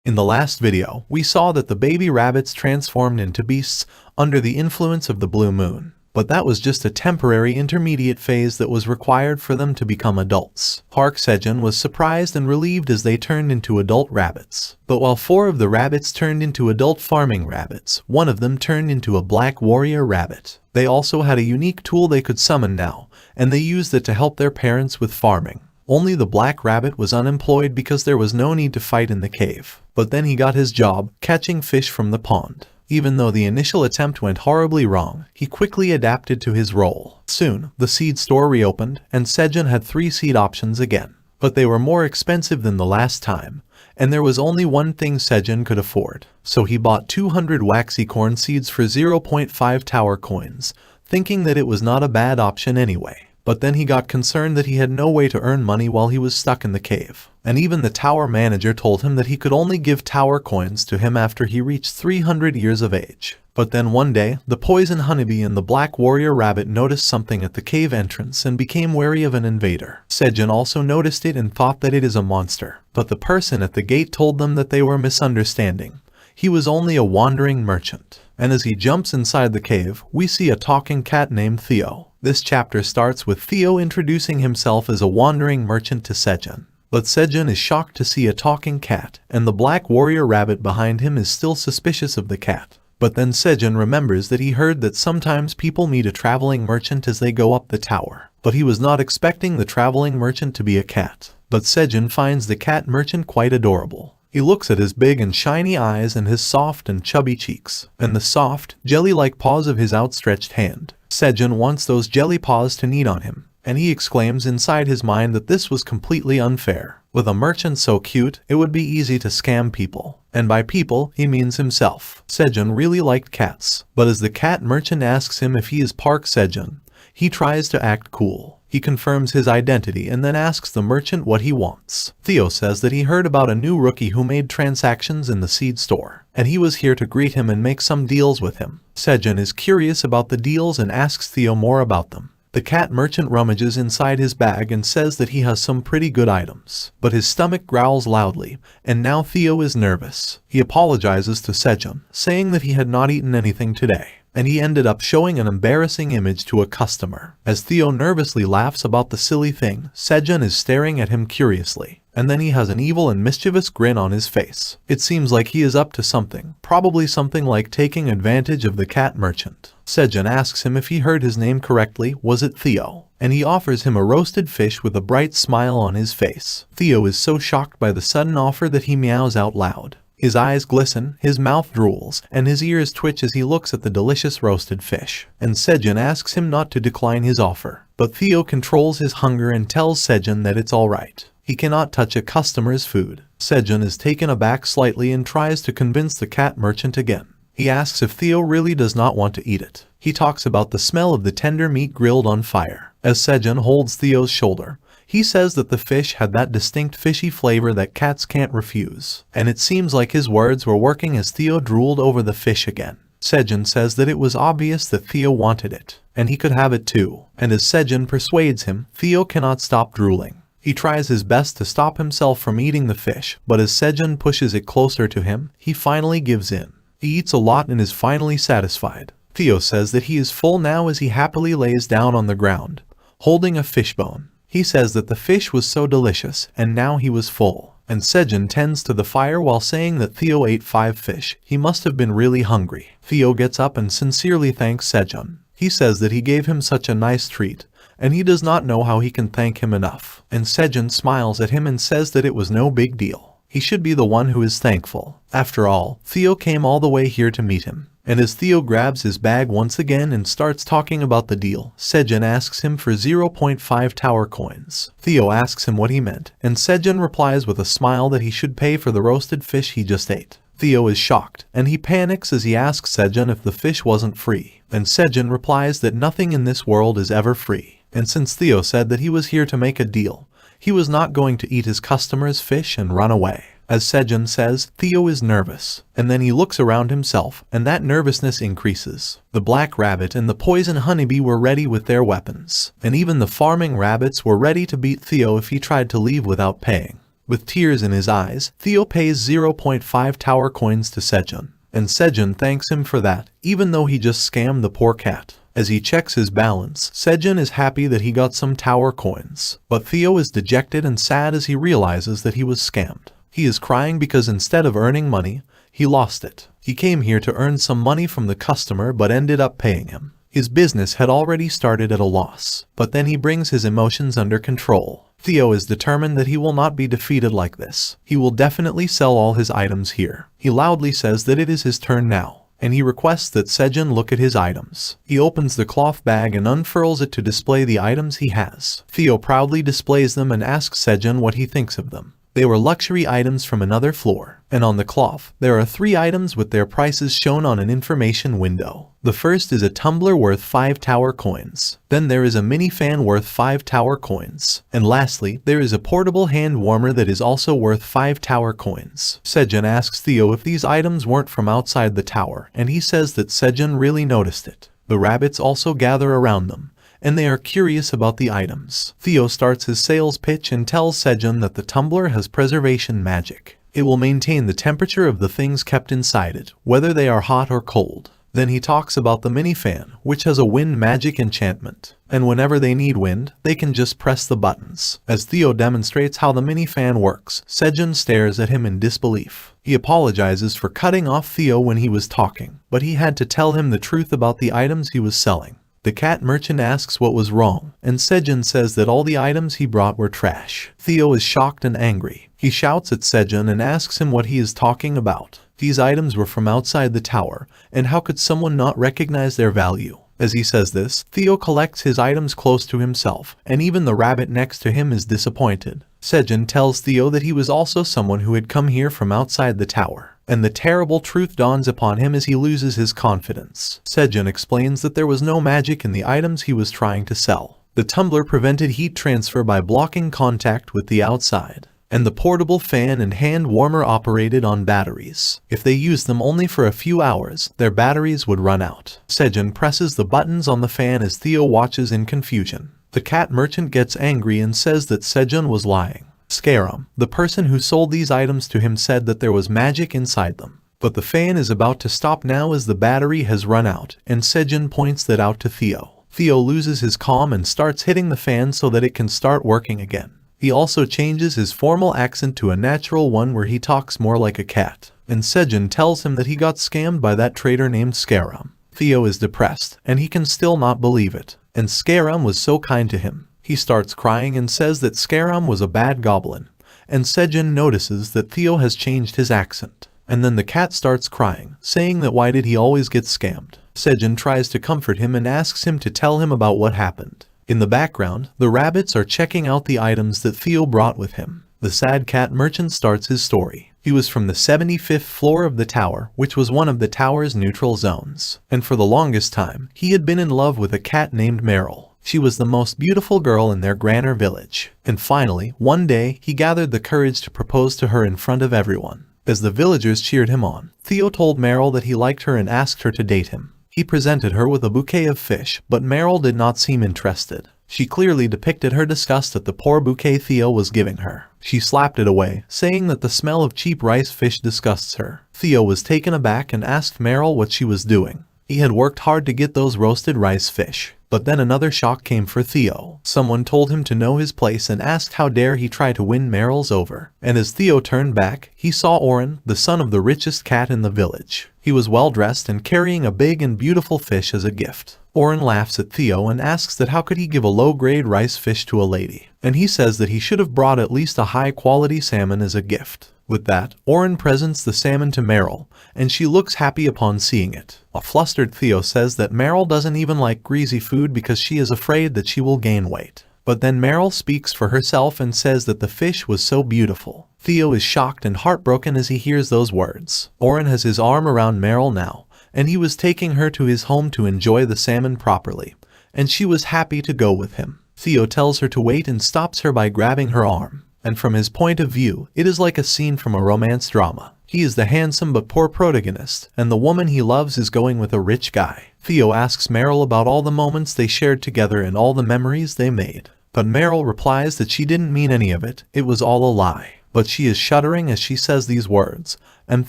In the last video, we saw that the baby rabbits transformed into beasts under the influence of the blue moon. But that was just a temporary intermediate phase that was required for them to become adults. Park Sejun was surprised and relieved as they turned into adult rabbits. But while 4 of the rabbits turned into adult farming rabbits, 1 of them turned into a black warrior rabbit. They also had a unique tool they could summon now, and they used it to help their parents with farming. Only the black rabbit was unemployed because there was no need to fight in the cave. But then he got his job, catching fish from the pond. Even though the initial attempt went horribly wrong, he quickly adapted to his role. Soon, the seed store reopened, and Sejun had 3 seed options again. But they were more expensive than the last time, and there was only one thing Sejun could afford. So he bought 200 waxy corn seeds for 0.5 tower coins, thinking that it was not a bad option anyway. But then he got concerned that he had no way to earn money while he was stuck in the cave. And even the tower manager told him that he could only give tower coins to him after he reached 300 years of age. But then one day, the poison honeybee and the black warrior rabbit noticed something at the cave entrance and became wary of an invader. Sejun also noticed it and thought that it is a monster. But the person at the gate told them that they were misunderstanding. He was only a wandering merchant. And as he jumps inside the cave, we see a talking cat named Theo. This chapter starts with Theo introducing himself as a wandering merchant to Sejun. But Sejun is shocked to see a talking cat, and the black warrior rabbit behind him is still suspicious of the cat. But then Sejun remembers that he heard that sometimes people meet a traveling merchant as they go up the tower. But he was not expecting the traveling merchant to be a cat. But Sejun finds the cat merchant quite adorable. He looks at his big and shiny eyes and his soft and chubby cheeks, and the soft, jelly-like paws of his outstretched hand. Sejun wants those jelly paws to knead on him, and he exclaims inside his mind that this was completely unfair. With a merchant so cute, it would be easy to scam people. And by people, he means himself. Sejun really liked cats, but as the cat merchant asks him if he is Park Sejun, he tries to act cool. He confirms his identity and then asks the merchant what he wants. Theo says that he heard about a new rookie who made transactions in the seed store, and he was here to greet him and make some deals with him. Sejun is curious about the deals and asks Theo more about them. The cat merchant rummages inside his bag and says that he has some pretty good items. But his stomach growls loudly, and now Theo is nervous. He apologizes to Sejun, saying that he had not eaten anything today. And he ended up showing an embarrassing image to a customer. As Theo nervously laughs about the silly thing, Sejun is staring at him curiously. And then he has an evil and mischievous grin on his face. It seems like he is up to something, probably something like taking advantage of the cat merchant. Sejun asks him if he heard his name correctly, was it Theo? And he offers him a roasted fish with a bright smile on his face. Theo is so shocked by the sudden offer that he meows out loud. His eyes glisten, his mouth drools, and his ears twitch as he looks at the delicious roasted fish. And Sejun asks him not to decline his offer. But Theo controls his hunger and tells Sejun that it's alright. He cannot touch a customer's food. Sejun is taken aback slightly and tries to convince the cat merchant again. He asks if Theo really does not want to eat it. He talks about the smell of the tender meat grilled on fire. As Sejun holds Theo's shoulder, he says that the fish had that distinct fishy flavor that cats can't refuse. And it seems like his words were working as Theo drooled over the fish again. Sejun says that it was obvious that Theo wanted it, and he could have it too. And as Sejun persuades him, Theo cannot stop drooling. He tries his best to stop himself from eating the fish, but as Sejun pushes it closer to him, he finally gives in. He eats a lot and is finally satisfied. Theo says that he is full now as he happily lays down on the ground, holding a fishbone. He says that the fish was so delicious, and now he was full. And Sejun tends to the fire while saying that Theo ate 5 fish. He must have been really hungry. Theo gets up and sincerely thanks Sejun. He says that he gave him such a nice treat, and he does not know how he can thank him enough. And Sejun smiles at him and says that it was no big deal. He should be the one who is thankful. After all, Theo came all the way here to meet him. And as Theo grabs his bag once again and starts talking about the deal, Sejun asks him for 0.5 tower coins. Theo asks him what he meant, and Sejun replies with a smile that he should pay for the roasted fish he just ate. Theo is shocked, and he panics as he asks Sejun if the fish wasn't free. And Sejun replies that nothing in this world is ever free. And since Theo said that he was here to make a deal, he was not going to eat his customer's fish and run away. As Sejun says, Theo is nervous, and then he looks around himself, and that nervousness increases. The black rabbit and the poison honeybee were ready with their weapons, and even the farming rabbits were ready to beat Theo if he tried to leave without paying. With tears in his eyes, Theo pays 0.5 tower coins to Sejun, and Sejun thanks him for that, even though he just scammed the poor cat. As he checks his balance, Sejun is happy that he got some tower coins, but Theo is dejected and sad as he realizes that he was scammed. He is crying because instead of earning money, he lost it. He came here to earn some money from the customer but ended up paying him. His business had already started at a loss, but then he brings his emotions under control. Theo is determined that he will not be defeated like this. He will definitely sell all his items here. He loudly says that it is his turn now, and he requests that Sejun look at his items. He opens the cloth bag and unfurls it to display the items he has. Theo proudly displays them and asks Sejun what he thinks of them. They were luxury items from another floor, and on the cloth, there are 3 items with their prices shown on an information window. The first is a tumbler worth 5 tower coins. Then there is a mini fan worth 5 tower coins. And lastly, there is a portable hand warmer that is also worth 5 tower coins. Sejun asks Theo if these items weren't from outside the tower, and he says that Sejun really noticed it. The rabbits also gather around them, and they are curious about the items. Theo starts his sales pitch and tells Sejun that the tumbler has preservation magic. It will maintain the temperature of the things kept inside it, whether they are hot or cold. Then he talks about the mini fan, which has a wind magic enchantment, and whenever they need wind, they can just press the buttons. As Theo demonstrates how the mini fan works, Sejun stares at him in disbelief. He apologizes for cutting off Theo when he was talking, but he had to tell him the truth about the items he was selling. The cat merchant asks what was wrong, and Sejun says that all the items he brought were trash. Theo is shocked and angry. He shouts at Sejun and asks him what he is talking about. These items were from outside the tower, and how could someone not recognize their value? As he says this, Theo collects his items close to himself, and even the rabbit next to him is disappointed. Sejun tells Theo that he was also someone who had come here from outside the tower, and the terrible truth dawns upon him as he loses his confidence. Sejun explains that there was no magic in the items he was trying to sell. The tumbler prevented heat transfer by blocking contact with the outside, and the portable fan and hand warmer operated on batteries. If they used them only for a few hours, their batteries would run out. Sejun presses the buttons on the fan as Theo watches in confusion. The cat merchant gets angry and says that Sejun was lying. Scarum, the person who sold these items to him, said that there was magic inside them. But the fan is about to stop now as the battery has run out, and Sejun points that out to Theo. Theo loses his calm and starts hitting the fan so that it can start working again. He also changes his formal accent to a natural one where he talks more like a cat, and Sejun tells him that he got scammed by that trader named Scarum. Theo is depressed, and he can still not believe it, and Scarum was so kind to him. He starts crying and says that Scarum was a bad goblin, and Sejun notices that Theo has changed his accent. And then the cat starts crying, saying that why did he always get scammed. Sejun tries to comfort him and asks him to tell him about what happened. In the background, the rabbits are checking out the items that Theo brought with him. The sad cat merchant starts his story. He was from the 75th floor of the tower, which was one of the tower's neutral zones. And for the longest time, he had been in love with a cat named Meryl. She was the most beautiful girl in their Granner village. And finally, one day, he gathered the courage to propose to her in front of everyone. As the villagers cheered him on, Theo told Meryl that he liked her and asked her to date him. He presented her with a bouquet of fish, but Meryl did not seem interested. She clearly depicted her disgust at the poor bouquet Theo was giving her. She slapped it away, saying that the smell of cheap rice fish disgusts her. Theo was taken aback and asked Meryl what she was doing. He had worked hard to get those roasted rice fish. But then another shock came for Theo. Someone told him to know his place and asked how dare he try to win Meryl's over. And as Theo turned back, he saw Oren, the son of the richest cat in the village. He was well dressed and carrying a big and beautiful fish as a gift. Oren laughs at Theo and asks that how could he give a low-grade rice fish to a lady. And he says that he should have brought at least a high-quality salmon as a gift. With that, Oren presents the salmon to Meryl, and she looks happy upon seeing it. A flustered Theo says that Meryl doesn't even like greasy food because she is afraid that she will gain weight. But then Meryl speaks for herself and says that the fish was so beautiful. Theo is shocked and heartbroken as he hears those words. Oren has his arm around Meryl now, and he was taking her to his home to enjoy the salmon properly, and she was happy to go with him. Theo tells her to wait and stops her by grabbing her arm. And from his point of view, it is like a scene from a romance drama. He is the handsome but poor protagonist, and the woman he loves is going with a rich guy. Theo asks Meryl about all the moments they shared together and all the memories they made. But Meryl replies that she didn't mean any of it, it was all a lie. but she is shuddering as she says these words, and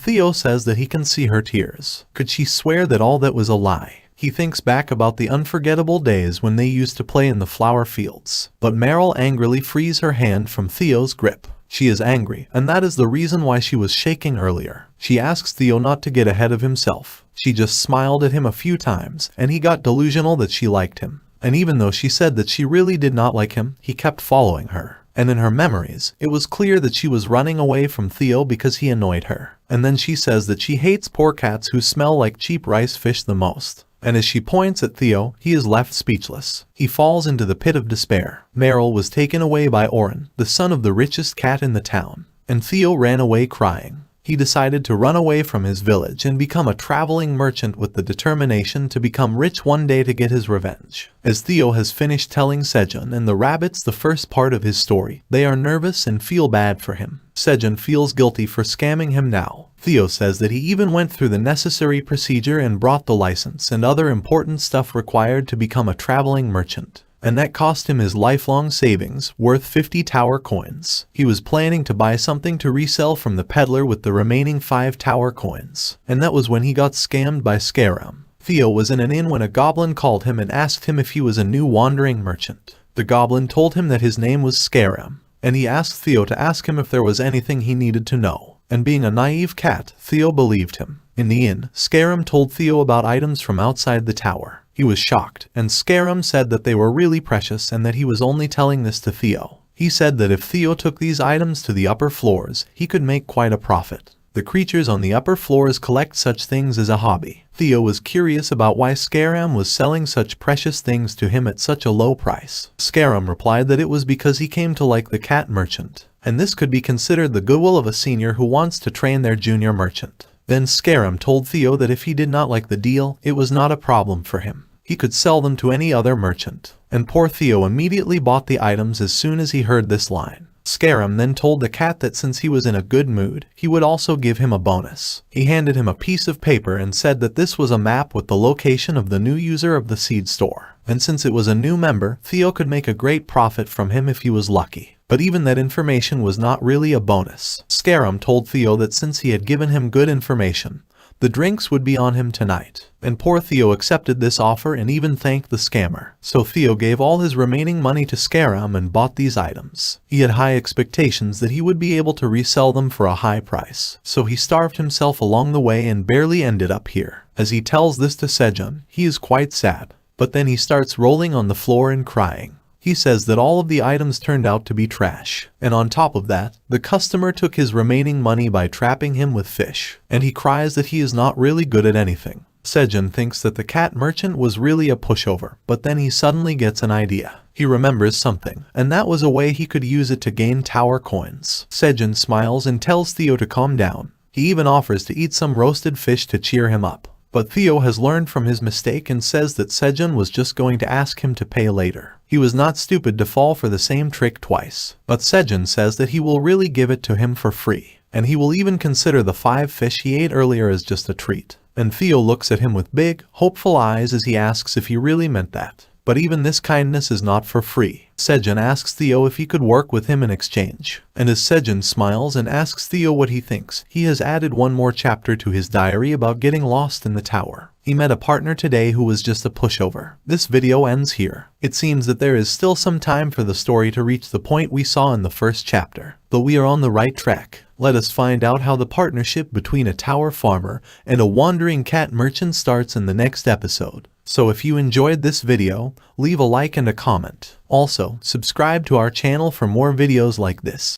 Theo says that he can see her tears. Could she swear that all that was a lie? He thinks back about the unforgettable days when they used to play in the flower fields, but Meryl angrily frees her hand from Theo's grip. She is angry, and that is the reason why she was shaking earlier. She asks Theo not to get ahead of himself. She just smiled at him a few times, and he got delusional that she liked him. And even though she said that she really did not like him, he kept following her. And in her memories, it was clear that she was running away from Theo because he annoyed her. And then she says that she hates poor cats who smell like cheap rice fish the most. And as she points at Theo, he is left speechless. He falls into the pit of despair. Meryl was taken away by Oren, the son of the richest cat in the town, and Theo ran away crying. He decided to run away from his village and become a traveling merchant with the determination to become rich one day to get his revenge. As Theo has finished telling Sejun and the rabbits the first part of his story, they are nervous and feel bad for him. Sejun feels guilty for scamming him now. Theo says that he even went through the necessary procedure and brought the license and other important stuff required to become a traveling merchant. And that cost him his lifelong savings, worth 50 tower coins. He was planning to buy something to resell from the peddler with the remaining 5 tower coins. And that was when he got scammed by Scarum. Theo was in an inn when a goblin called him and asked him if he was a new wandering merchant. The goblin told him that his name was Scarum, and he asked Theo to ask him if there was anything he needed to know. And being a naive cat, Theo believed him. In the inn, Scarum told Theo about items from outside the tower. He was shocked, and Scarum said that they were really precious and that he was only telling this to Theo. He said that if Theo took these items to the upper floors, he could make quite a profit. The creatures on the upper floors collect such things as a hobby. Theo was curious about why Scarum was selling such precious things to him at such a low price. Scarum replied that it was because he came to like the cat merchant, and this could be considered the goodwill of a senior who wants to train their junior merchant. Then Scarum told Theo that if he did not like the deal, it was not a problem for him. He could sell them to any other merchant. And poor Theo immediately bought the items as soon as he heard this line. Scarum then told the cat that since he was in a good mood, he would also give him a bonus. He handed him a piece of paper and said that this was a map with the location of the new user of the seed store. And since it was a new member, Theo could make a great profit from him if he was lucky. But even that information was not really a bonus. Scarum told Theo that since he had given him good information, the drinks would be on him tonight. And poor Theo accepted this offer and even thanked the scammer. So Theo gave all his remaining money to Scarum and bought these items. He had high expectations that he would be able to resell them for a high price. So he starved himself along the way and barely ended up here. As he tells this to Sejun, he is quite sad. But then he starts rolling on the floor and crying. He says that all of the items turned out to be trash. And on top of that, the customer took his remaining money by trapping him with fish. And he cries that he is not really good at anything. Sejun thinks that the cat merchant was really a pushover, but then he suddenly gets an idea. He remembers something, and that was a way he could use it to gain tower coins. Sejun smiles and tells Theo to calm down. He even offers to eat some roasted fish to cheer him up. But Theo has learned from his mistake and says that Sejun was just going to ask him to pay later. He was not stupid to fall for the same trick twice. But Sejun says that he will really give it to him for free. And he will even consider the 5 fish he ate earlier as just a treat. And Theo looks at him with big, hopeful eyes as he asks if he really meant that. But even this kindness is not for free. Sejun asks Theo if he could work with him in exchange. And as Sejun smiles and asks Theo what he thinks, he has added one more chapter to his diary about getting lost in the tower. He met a partner today who was just a pushover. This video ends here. It seems that there is still some time for the story to reach the point we saw in the first chapter. But we are on the right track. Let us find out how the partnership between a tower farmer and a wandering cat merchant starts in the next episode. So if you enjoyed this video, leave a like and a comment. Also, subscribe to our channel for more videos like this.